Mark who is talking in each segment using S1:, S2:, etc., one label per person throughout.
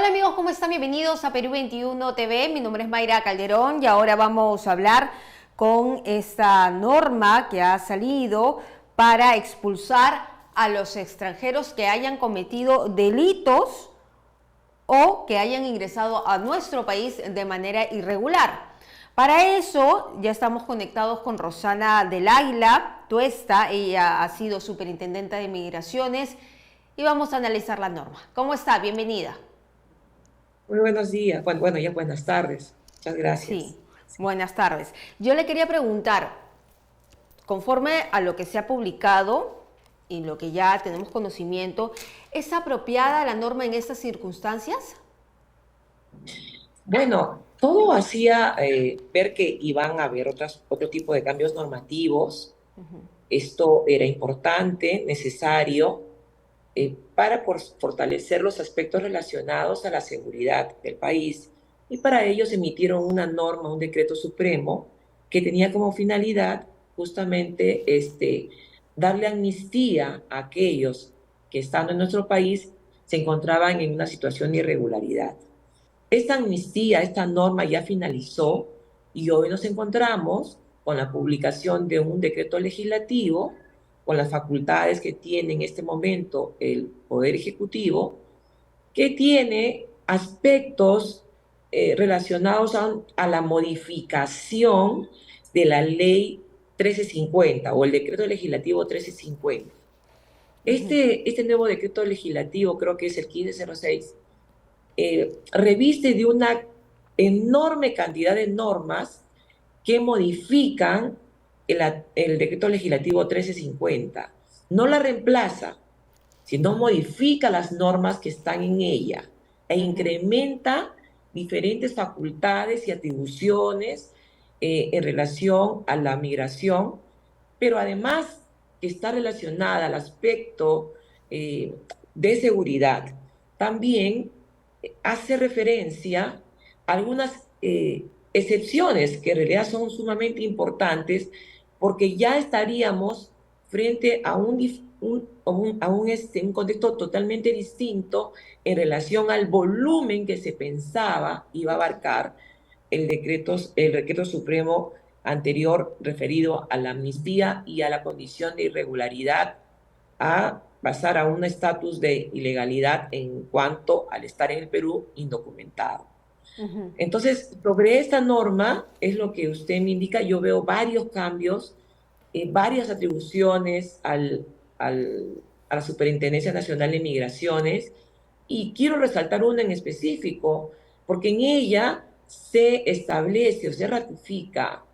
S1: Hola amigos, ¿cómo están? Bienvenidos a Perú 21 TV. Mi nombre es Mayra Calderón y ahora vamos a hablar con esta norma que ha salido para expulsar a los extranjeros que hayan cometido delitos o que hayan ingresado a nuestro país de manera irregular. Para eso ya estamos conectados con Rosana del Águila Tuesta. Ella ha sido superintendente de Migraciones y vamos a analizar la norma. ¿Cómo está? Bienvenida.
S2: Muy buenos días. Bueno, ya buenas tardes. Muchas
S1: Sí,
S2: gracias. Sí.
S1: buenas tardes. Yo le quería preguntar, conforme a lo que se ha publicado y lo que ya tenemos conocimiento, ¿es apropiada la norma en estas circunstancias?
S2: Bueno, todo hacía ver que iban a haber otro tipo de cambios normativos. Esto era importante, necesario, para fortalecer los aspectos relacionados a la seguridad del país. Y para ello se emitieron una norma, un decreto supremo, que tenía como finalidad justamente darle amnistía a aquellos que estando en nuestro país se encontraban en una situación de irregularidad. Esta amnistía, esta norma ya finalizó y hoy nos encontramos con la publicación de un decreto legislativo con las facultades que tiene en este momento el Poder Ejecutivo, que tiene aspectos relacionados a la modificación de la ley 1350 o el decreto legislativo 1350. Este nuevo decreto legislativo, creo que es el 1506, reviste de una enorme cantidad de normas que modifican el decreto legislativo 1350. No la reemplaza, sino modifica las normas que están en ella e incrementa diferentes facultades y atribuciones en relación a la migración, pero además que está relacionada al aspecto de seguridad. También hace referencia a algunas excepciones que en realidad son sumamente importantes porque ya estaríamos frente a un contexto totalmente distinto en relación al volumen que se pensaba iba a abarcar el decreto supremo anterior referido a la amnistía y a la condición de irregularidad a pasar a un estatus de ilegalidad en cuanto al estar en el Perú indocumentado. Entonces, sobre esta norma, es lo que usted me indica, yo veo varios cambios, varias atribuciones a la Superintendencia Nacional de Migraciones, y quiero resaltar una en específico, porque en ella se establece o se ratifica,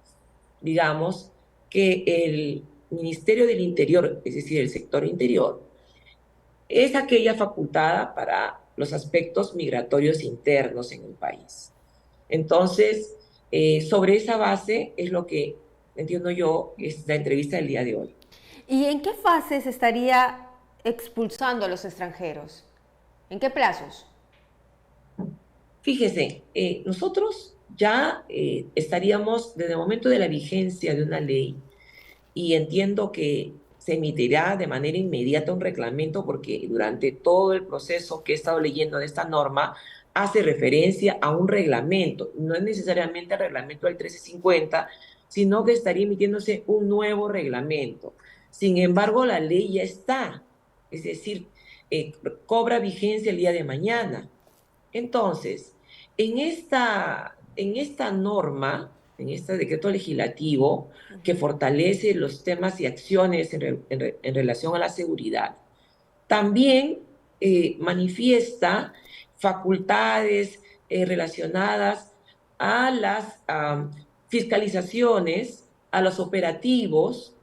S2: digamos, que el Ministerio del Interior, es decir, el sector interior, es aquella facultada para los aspectos migratorios internos en el país. Entonces, sobre esa base es lo que entiendo yo es la entrevista del día de hoy.
S1: ¿Y en qué fase se estaría expulsando a los extranjeros? ¿En qué plazos?
S2: Fíjese, nosotros ya estaríamos desde el momento de la vigencia de una ley y entiendo que se emitirá de manera inmediata un reglamento porque durante todo el proceso que he estado leyendo de esta norma hace referencia a un reglamento, no es necesariamente el reglamento del 1350, sino que estaría emitiéndose un nuevo reglamento. Sin embargo, la ley ya está, es decir, eh, cobra vigencia el día de mañana. Entonces, en esta norma, en este decreto legislativo que fortalece los temas y acciones en relación a la seguridad, también manifiesta facultades relacionadas a las fiscalizaciones, a los operativos,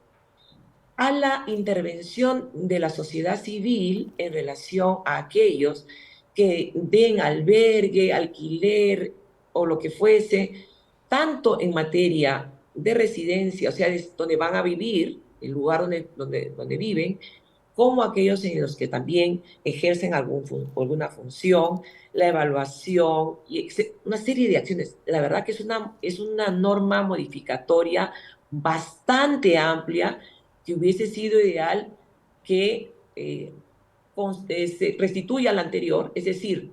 S2: a la intervención de la sociedad civil en relación a aquellos que den albergue, alquiler o lo que fuese, tanto en materia de residencia, o sea, donde van a vivir, el lugar donde viven, como aquellos en los que también ejercen alguna función, la evaluación y una serie de acciones. La verdad que es una norma modificatoria bastante amplia que hubiese sido ideal que se restituya la anterior, es decir,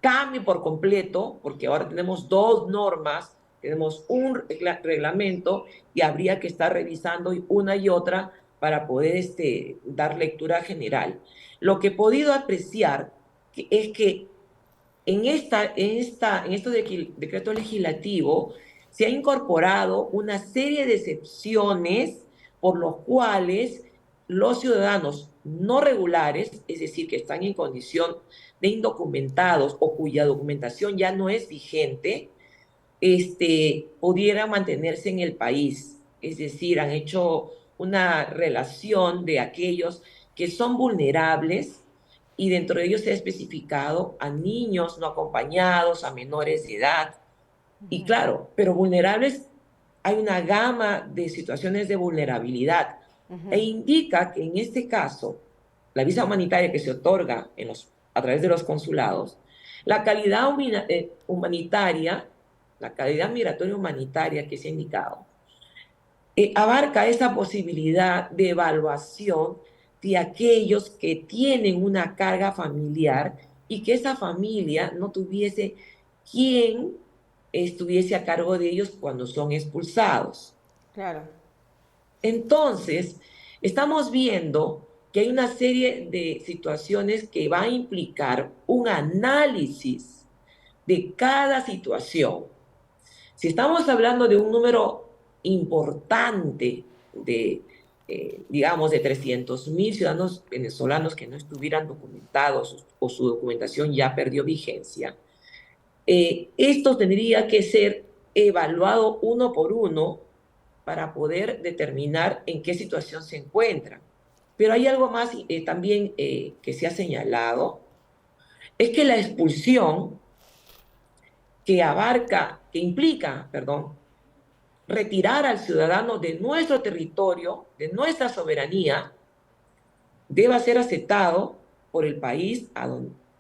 S2: cambie por completo, porque ahora tenemos dos normas, tenemos un reglamento y habría que estar revisando una y otra para poder dar lectura general. Lo que he podido apreciar es que en este decreto legislativo se ha incorporado una serie de excepciones por los cuales los ciudadanos no regulares, es decir, que están en condición de indocumentados o cuya documentación ya no es vigente, pudieran mantenerse en el país. Es decir, han hecho una relación de aquellos que son vulnerables y dentro de ellos se ha especificado a niños no acompañados, a menores de edad. Y claro, pero vulnerables, hay una gama de situaciones de vulnerabilidad e indica que en este caso, la visa humanitaria que se otorga a través de los consulados, la calidad humanitaria, la calidad migratoria humanitaria que se ha indicado, abarca esa posibilidad de evaluación de aquellos que tienen una carga familiar y que esa familia no tuviese quien estuviese a cargo de ellos cuando son expulsados.
S1: Claro.
S2: Entonces, estamos viendo que hay una serie de situaciones que va a implicar un análisis de cada situación. Si estamos hablando de un número importante de, digamos, de 300.000 ciudadanos venezolanos que no estuvieran documentados o su documentación ya perdió vigencia, esto tendría que ser evaluado uno por uno para poder determinar en qué situación se encuentran. Pero hay algo más también que se ha señalado, es que la expulsión que implica, perdón, retirar al ciudadano de nuestro territorio, de nuestra soberanía, deba ser aceptado por el país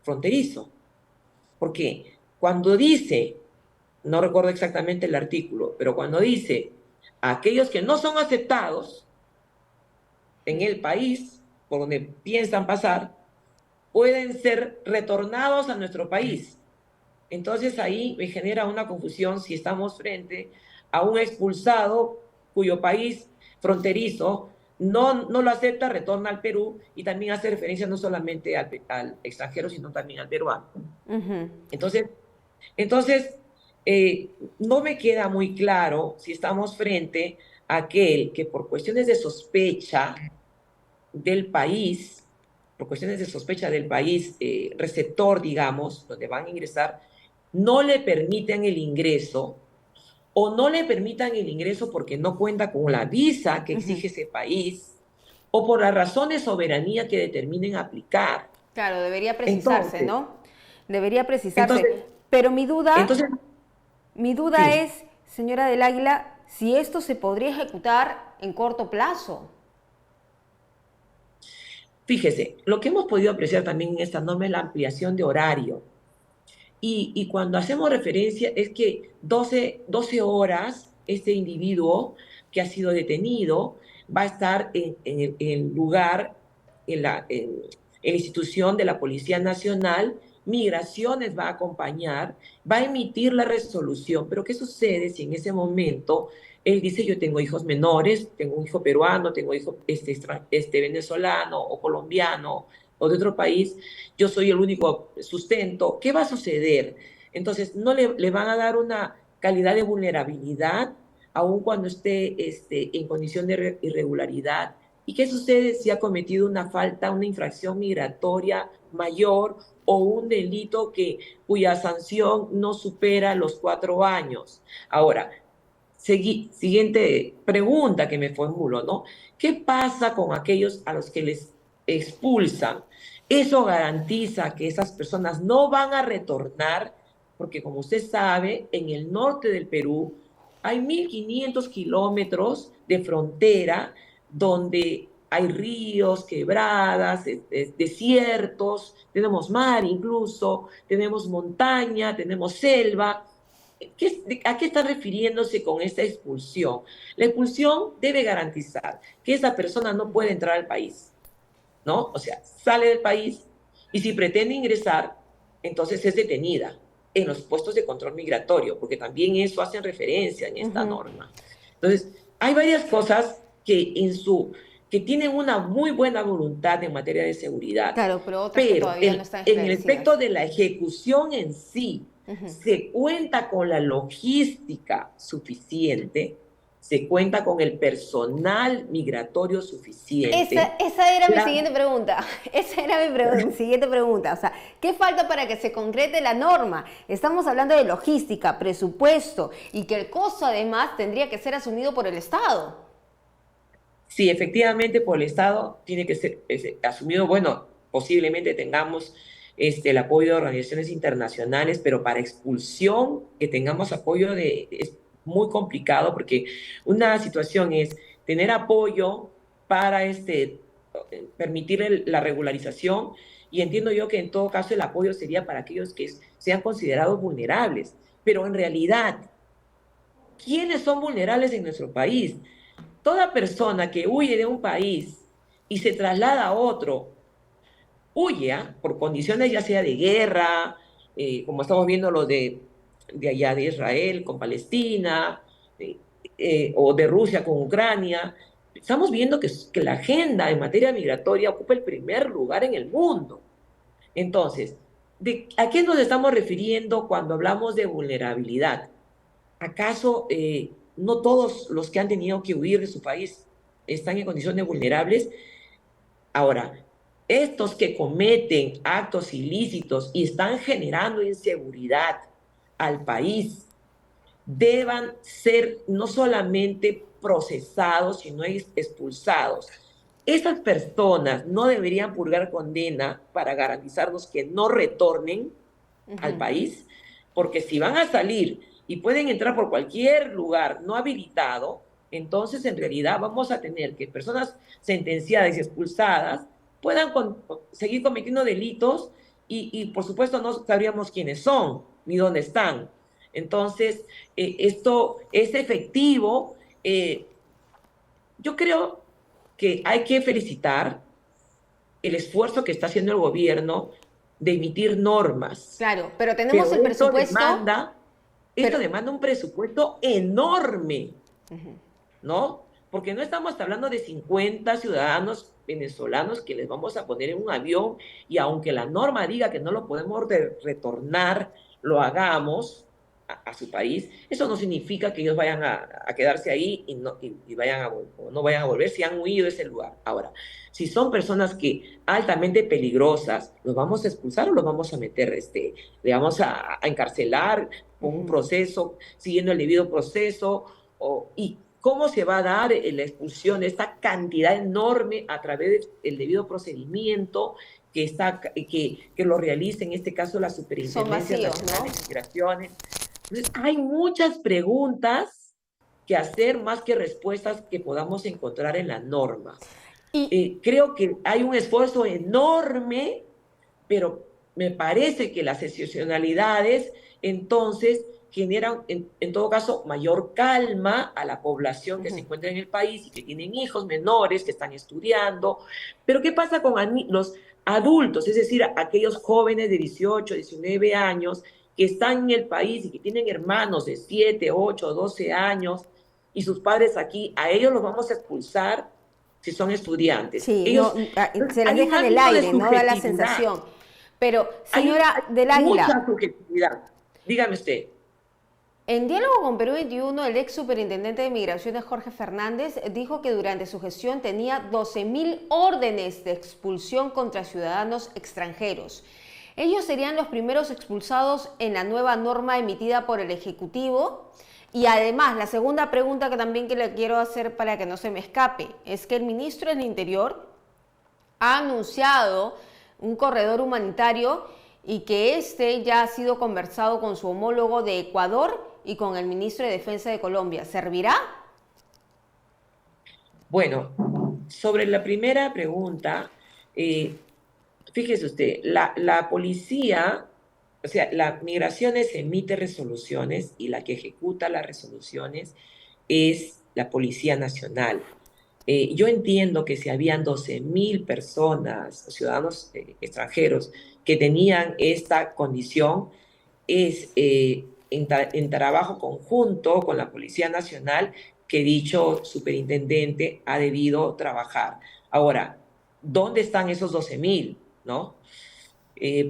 S2: fronterizo. Porque cuando dice, no recuerdo exactamente el artículo, pero cuando dice aquellos que no son aceptados en el país por donde piensan pasar, pueden ser retornados a nuestro país. Entonces ahí me genera una confusión si estamos frente a un expulsado cuyo país fronterizo no lo acepta, retorna al Perú y también hace referencia no solamente al extranjero, sino también al peruano. Entonces no me queda muy claro si estamos frente a aquel que por cuestiones de sospecha del país, receptor, digamos, donde van a ingresar, no le permiten el ingreso o no le permitan el ingreso porque no cuenta con la visa que exige ese país o por las razones de soberanía que determinen aplicar.
S1: Claro, debería precisarse, ¿no? Debería precisarse.
S2: Entonces,
S1: pero mi duda
S2: sí.
S1: es, señora del Águila, si esto se podría ejecutar en corto plazo.
S2: Fíjese, lo que hemos podido apreciar también en esta norma es la ampliación de horario. Y cuando hacemos referencia es que 12 horas este individuo que ha sido detenido va a estar en el lugar, en la institución de la Policía Nacional, Migraciones va a acompañar, va a emitir la resolución. Pero ¿qué sucede si en ese momento él dice yo tengo hijos menores, tengo un hijo peruano, tengo hijo venezolano o colombiano o de otro país, yo soy el único sustento? ¿Qué va a suceder? Entonces, no le van a dar una calidad de vulnerabilidad, aun cuando esté en condición de irregularidad. ¿Y qué sucede si ha cometido una falta, una infracción migratoria mayor o un delito cuya sanción no supera los 4 años? Ahora, siguiente pregunta que me formulo, ¿no? ¿Qué pasa con aquellos a los que les expulsan? Eso garantiza que esas personas no van a retornar, porque como usted sabe, en el norte del Perú hay 1.500 kilómetros de frontera donde hay ríos, quebradas, desiertos, tenemos mar incluso, tenemos montaña, tenemos selva. ¿A qué está refiriéndose con esta expulsión? La expulsión debe garantizar que esa persona no puede entrar al país, ¿no? O sea, sale del país y si pretende ingresar, entonces es detenida en los puestos de control migratorio, porque también eso hacen referencia en esta
S1: Ujú.
S2: norma. Entonces, hay varias cosas que tienen una muy buena voluntad en materia de seguridad,
S1: Claro, pero otras que
S2: pero
S1: todavía no están
S2: en el aspecto
S1: esclarecidas.
S2: de la ejecución en sí,
S1: Ujú.
S2: se cuenta con la logística suficiente, se cuenta con el personal migratorio suficiente.
S1: Esa era mi
S2: La,
S1: siguiente pregunta. Esa era mi siguiente pregunta. O sea, ¿qué falta para que se concrete la norma? Estamos hablando de logística, presupuesto y que el costo además tendría que ser asumido por el Estado.
S2: Sí, efectivamente, por el Estado tiene que ser asumido, bueno, posiblemente tengamos el apoyo de organizaciones internacionales, pero para expulsión que tengamos apoyo es muy complicado porque una situación es tener apoyo para permitir la regularización y entiendo yo que en todo caso el apoyo sería para aquellos que sean considerados vulnerables, pero en realidad, ¿quiénes son vulnerables en nuestro país? Toda persona que huye de un país y se traslada a otro, huye por condiciones ya sea de guerra, como estamos viendo lo de allá de Israel con Palestina, eh, o de Rusia con Ucrania. Estamos viendo que la agenda en materia migratoria ocupa el primer lugar en el mundo. Entonces, ¿a qué nos estamos refiriendo cuando hablamos de vulnerabilidad? ¿Acaso no todos los que han tenido que huir de su país están en condiciones vulnerables? Ahora, estos que cometen actos ilícitos y están generando inseguridad al país, deban ser no solamente procesados, sino expulsados. Esas personas no deberían purgar condena para garantizarnos que no retornen al
S1: Ujú.
S2: país, porque si van a salir y pueden entrar por cualquier lugar no habilitado, entonces en realidad vamos a tener que personas sentenciadas y expulsadas puedan seguir cometiendo delitos por supuesto no sabríamos quiénes son ni dónde están. Entonces, esto es efectivo. Yo creo que hay que felicitar el esfuerzo que está haciendo el gobierno de emitir normas,
S1: Claro, pero tenemos
S2: pero
S1: el presupuesto,
S2: esto
S1: pero
S2: demanda un presupuesto enorme, ¿no? Porque no estamos hablando de 50 ciudadanos venezolanos que les vamos a poner en un avión y aunque la norma diga que no lo podemos retornar, lo hagamos a su país, eso no significa que ellos vayan a quedarse ahí y vayan o no vayan a volver si han huido de ese lugar. Ahora, si son personas que altamente peligrosas, ¿los vamos a expulsar o los vamos a meter, le vamos a encarcelar con un proceso, siguiendo el debido proceso? ¿Y cómo se va a dar la expulsión de esta cantidad enorme a través del debido procedimiento que lo realiza en este caso la
S1: son
S2: Superintendencia
S1: vacíos,
S2: Nacional
S1: ¿no?
S2: de Migraciones? Entonces, hay muchas preguntas que hacer más que respuestas que podamos encontrar en la norma.
S1: Y
S2: Creo que hay un esfuerzo enorme, pero me parece que las excepcionalidades entonces generan, en todo caso, mayor calma a la población que se encuentra en el país y que tienen hijos menores, que están estudiando. Pero ¿qué pasa con los adultos? Es decir, aquellos jóvenes de 18, 19 años que están en el país y que tienen hermanos de 7, 8, 12 años y sus padres aquí, a ellos los vamos a expulsar si son estudiantes.
S1: sí,
S2: Ellos,
S1: se les
S2: hay un
S1: deja en el
S2: ámbito de
S1: aire, ¿no? Da la
S2: subjetividad,
S1: sensación. Pero,
S2: hay
S1: señora del
S2: mucha
S1: Águila,
S2: subjetividad. Dígame usted.
S1: en diálogo con Perú 21, el ex superintendente de Migraciones, Jorge Fernández, dijo que durante su gestión tenía 12.000 órdenes de expulsión contra ciudadanos extranjeros. Ellos serían los primeros expulsados en la nueva norma emitida por el Ejecutivo. Y además, la segunda pregunta que le quiero hacer para que no se me escape, es que el ministro del Interior ha anunciado un corredor humanitario y que este ya ha sido conversado con su homólogo de Ecuador y con el ministro de Defensa de Colombia. ¿Servirá?
S2: Bueno, sobre la primera pregunta, eh, fíjese usted, la policía, o sea, la migraciones emite resoluciones y la que ejecuta las resoluciones es la Policía Nacional. Yo entiendo que si habían 12.000 personas, ciudadanos extranjeros, que tenían esta condición, es en trabajo conjunto con la Policía Nacional que dicho superintendente ha debido trabajar. Ahora, ¿dónde están esos 12.000? ¿No?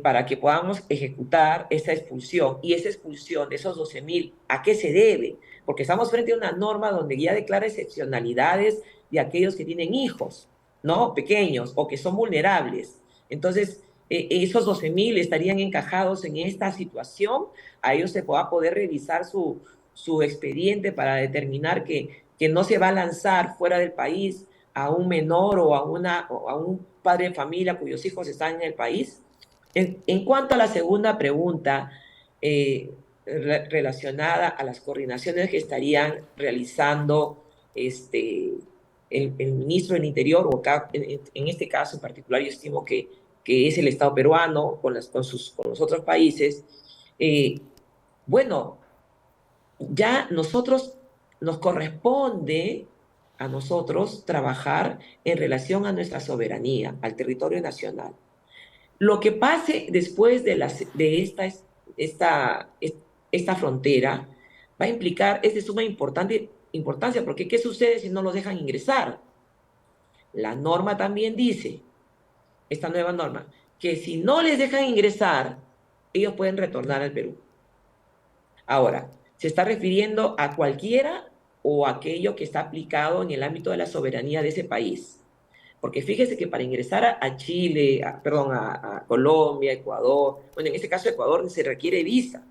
S2: Para que podamos ejecutar esa expulsión. Y esa expulsión de esos 12.000, ¿a qué se debe? Porque estamos frente a una norma donde ya declara excepcionalidades de aquellos que tienen hijos, ¿no? Pequeños o que son vulnerables. Entonces, esos 12.000 estarían encajados en esta situación. A ellos se va a poder revisar su expediente para determinar que no se va a lanzar fuera del país a un menor o a un padre de familia cuyos hijos están en el país. En cuanto a la segunda pregunta, relacionada a las coordinaciones que estarían realizando el ministro del Interior, o en este caso en particular, yo estimo que es el Estado peruano con los otros países, eh, bueno, ya nos corresponde a nosotros trabajar en relación a nuestra soberanía, al territorio nacional. Lo que pase después de esta frontera va a implicar, es de suma importancia, porque ¿qué sucede si no los dejan ingresar? La norma también dice, esta nueva norma, que si no les dejan ingresar, ellos pueden retornar al Perú. Ahora, ¿se está refiriendo a cualquiera o a aquello que está aplicado en el ámbito de la soberanía de ese país? Porque fíjese que para ingresar a Chile, perdón, a Colombia, Ecuador, bueno, en este caso Ecuador se requiere visa.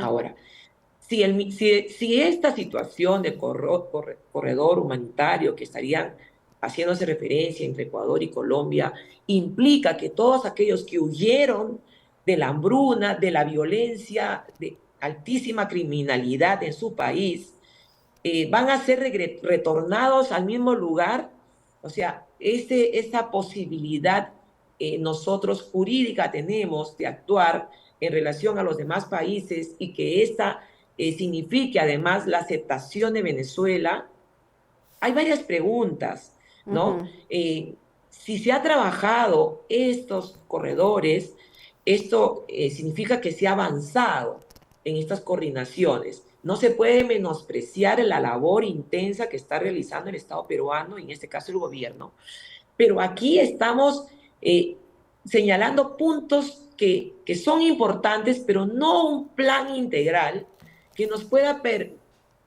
S2: Ahora, si esta situación de corredor humanitario que estarían haciéndose referencia entre Ecuador y Colombia implica que todos aquellos que huyeron de la hambruna, de la violencia, de altísima criminalidad en su país, van a ser retornados al mismo lugar. O sea, esa posibilidad nosotros jurídica tenemos de actuar en relación a los demás países y que esta signifique además la aceptación de Venezuela. Hay varias preguntas, ¿no? Si se ha trabajado estos corredores, esto significa que se ha avanzado en estas coordinaciones. No se puede menospreciar la labor intensa que está realizando el Estado peruano, en este caso el gobierno, pero aquí estamos señalando puntos que son importantes, pero no un plan integral que nos pueda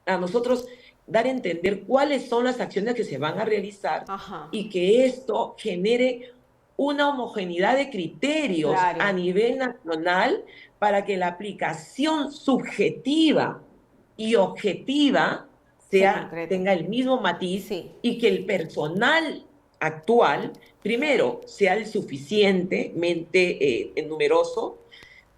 S2: a nosotros dar a entender cuáles son las acciones que se van a realizar. Ajá. Y que esto genere una homogeneidad de criterios, claro, a nivel nacional para que la aplicación subjetiva y objetiva tenga el mismo matiz, sí, y que el personal actual, primero, sea el suficientemente numeroso,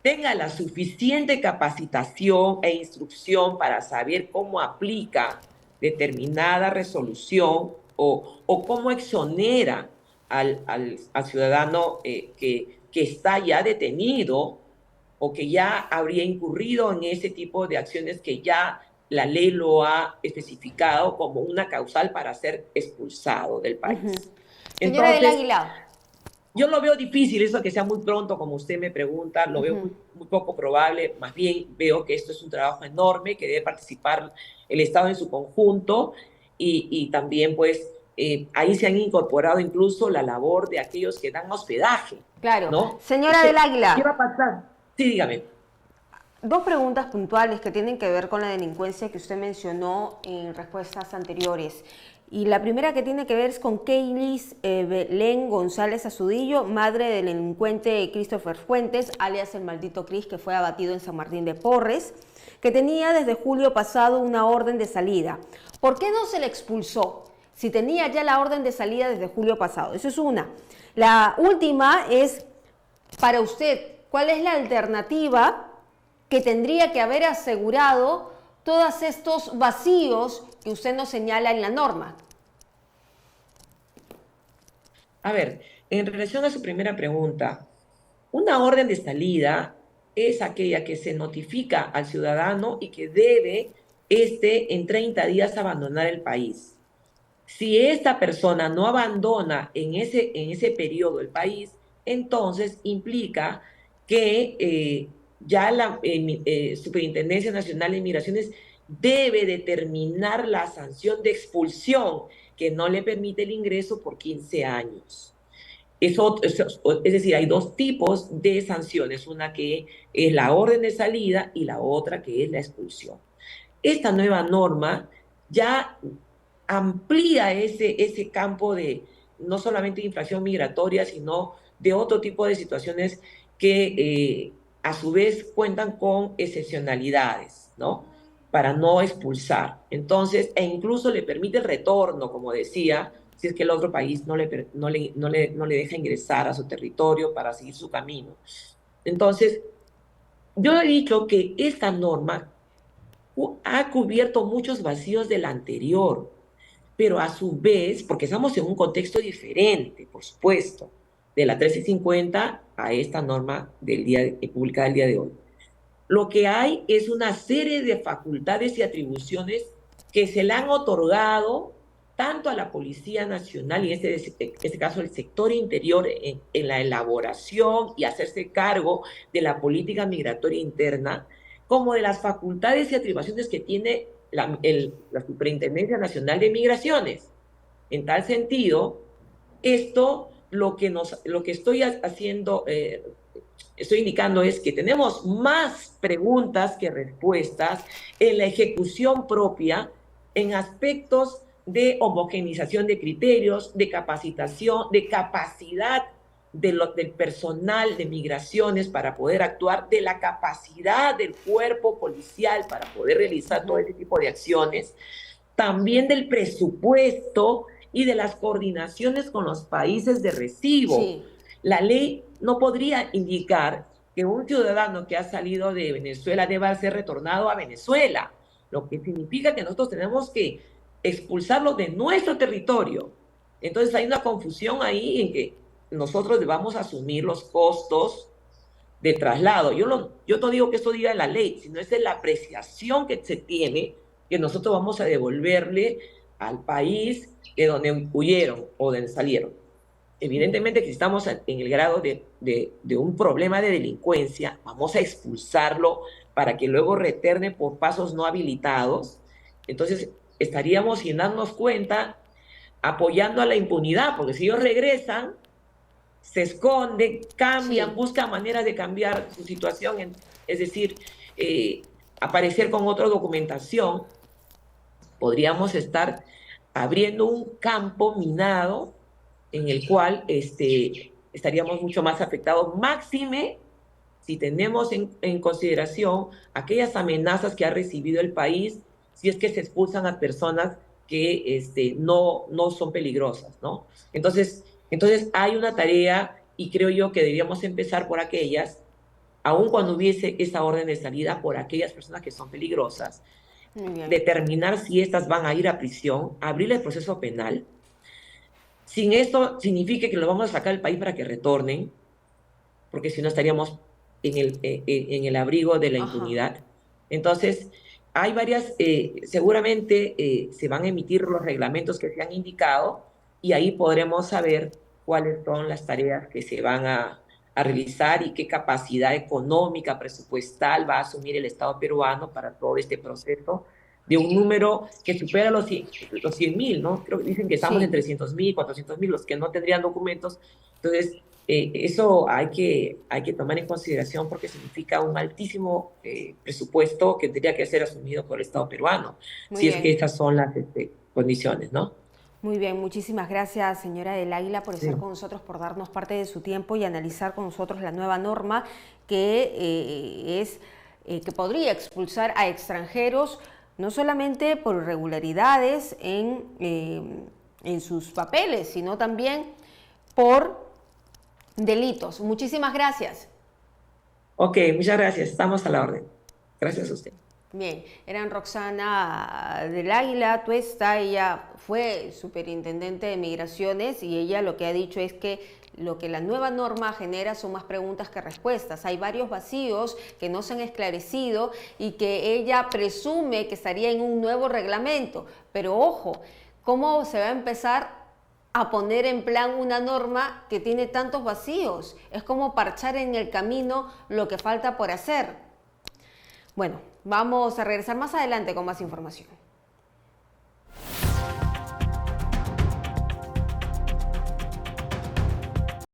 S2: tenga la suficiente capacitación e instrucción para saber cómo aplica determinada resolución o cómo exonera al ciudadano que está ya detenido o que ya habría incurrido en ese tipo de acciones que ya la ley lo ha especificado como una causal para ser expulsado del país.
S1: Señora del Águila.
S2: Yo lo veo difícil, eso que sea muy pronto, como usted me pregunta, lo veo muy poco probable. Más bien veo que esto es un trabajo enorme, que debe participar el Estado en su conjunto y también pues ahí se han incorporado incluso la labor de aquellos que dan hospedaje.
S1: Claro.
S2: ¿No?
S1: Señora del Águila.
S2: ¿Qué va a pasar? Sí, dígame.
S1: Dos preguntas puntuales que tienen que ver con la delincuencia que usted mencionó en respuestas anteriores. Y la primera que tiene que ver es con Keilis Belén González Azudillo, madre del delincuente Christopher Fuentes, alias el maldito Cris, que fue abatido en San Martín de Porres, que tenía desde julio pasado una orden de salida. ¿Por qué no se le expulsó si tenía ya la orden de salida desde julio pasado? Eso es una. La última es, para usted, ¿cuál es la alternativa que tendría que haber asegurado todos estos vacíos que usted nos señala en la norma?
S2: A ver, en relación a su primera pregunta, una orden de salida es aquella que se notifica al ciudadano y que debe en 30 días abandonar el país. Si esta persona no abandona en ese periodo el país, entonces implica que ya la Superintendencia Nacional de Migraciones debe determinar la sanción de expulsión que no le permite el ingreso por 15 años. Es decir, hay dos tipos de sanciones, una que es la orden de salida y la otra que es la expulsión. Esta nueva norma ya amplía ese campo de no solamente de infracción migratoria, sino de otro tipo de situaciones que a su vez cuentan con excepcionalidades, ¿no? Para no expulsar. Entonces, e incluso le permite el retorno, como decía, si es que el otro país no le deja ingresar a su territorio para seguir su camino. Entonces, yo he dicho que esta norma ha cubierto muchos vacíos de la anterior, pero a su vez, porque estamos en un contexto diferente, por supuesto, de la 1350 a esta norma publicada el día de hoy. Lo que hay es una serie de facultades y atribuciones que se le han otorgado tanto a la Policía Nacional, y en este caso el sector interior, en la elaboración y hacerse cargo de la política migratoria interna, como de las facultades y atribuciones que tiene la Superintendencia Nacional de Migraciones. En tal sentido, esto lo que estoy haciendo, estoy indicando es que tenemos más preguntas que respuestas en la ejecución propia, en aspectos de homogenización de criterios, de capacitación, de capacidad del personal de migraciones para poder actuar, de la capacidad del cuerpo policial para poder realizar todo este tipo de acciones, también del presupuesto y de las coordinaciones con los países de recibo.
S1: Sí.
S2: La ley no podría indicar que un ciudadano que ha salido de Venezuela deba ser retornado a Venezuela, lo que significa que nosotros tenemos que expulsarlo de nuestro territorio. Entonces hay una confusión ahí en que nosotros debamos asumir los costos de traslado. Yo no digo que esto diga la ley, sino es la apreciación que se tiene que nosotros vamos a devolverle al país de donde huyeron o de donde salieron. Evidentemente que si estamos en el grado de un problema de delincuencia, vamos a expulsarlo para que luego retorne por pasos no habilitados. Entonces estaríamos, sin darnos cuenta, apoyando a la impunidad, porque si ellos regresan, se esconden, cambian,
S1: Sí.
S2: buscan maneras de cambiar su situación, es decir, aparecer con otra documentación, podríamos estar abriendo un campo minado en el cual estaríamos mucho más afectados, máxime si tenemos en consideración aquellas amenazas que ha recibido el país, si es que se expulsan a personas que no son peligrosas, ¿no? Entonces hay una tarea y creo yo que deberíamos empezar por aquellas, aun cuando hubiese esa orden de salida, por aquellas personas que son peligrosas,
S1: Muy bien.
S2: determinar si estas van a ir a prisión, abrir el proceso penal. Sin esto signifique que los vamos a sacar del país para que retornen, porque si no estaríamos en el abrigo de la
S1: Ajá.
S2: impunidad. Entonces, hay varias, seguramente se van a emitir los reglamentos que se han indicado y ahí podremos saber cuáles son las tareas que se van a realizar y qué capacidad económica, presupuestal va a asumir el Estado peruano para todo este proceso de un número que supera los 100.000, ¿no? Creo que dicen que estamos en
S1: Sí.
S2: 300.000, 400.000, los que no tendrían documentos. Entonces, eso hay que tomar en consideración porque significa un altísimo presupuesto que tendría que ser asumido por el Estado peruano,
S1: Muy
S2: si es que
S1: bien.
S2: estas son las condiciones, ¿no?
S1: Muy bien, muchísimas gracias, señora del Águila, por estar
S2: Sí.
S1: con nosotros, por darnos parte de su tiempo y analizar con nosotros la nueva norma que que podría expulsar a extranjeros no solamente por irregularidades en sus papeles, sino también por delitos. Muchísimas gracias.
S2: Ok, muchas gracias. Estamos a la orden. Gracias a usted.
S1: Bien, eran Roxana del Águila Tuesta, ella fue superintendente de migraciones y ella lo que ha dicho es que lo que la nueva norma genera son más preguntas que respuestas. Hay varios vacíos que no se han esclarecido y que ella presume que estaría en un nuevo reglamento. Pero ojo, ¿Cómo se va a empezar a poner en plan una norma que tiene tantos vacíos? Es como parchar en el camino lo que falta por hacer. Bueno, vamos a regresar más adelante con más información.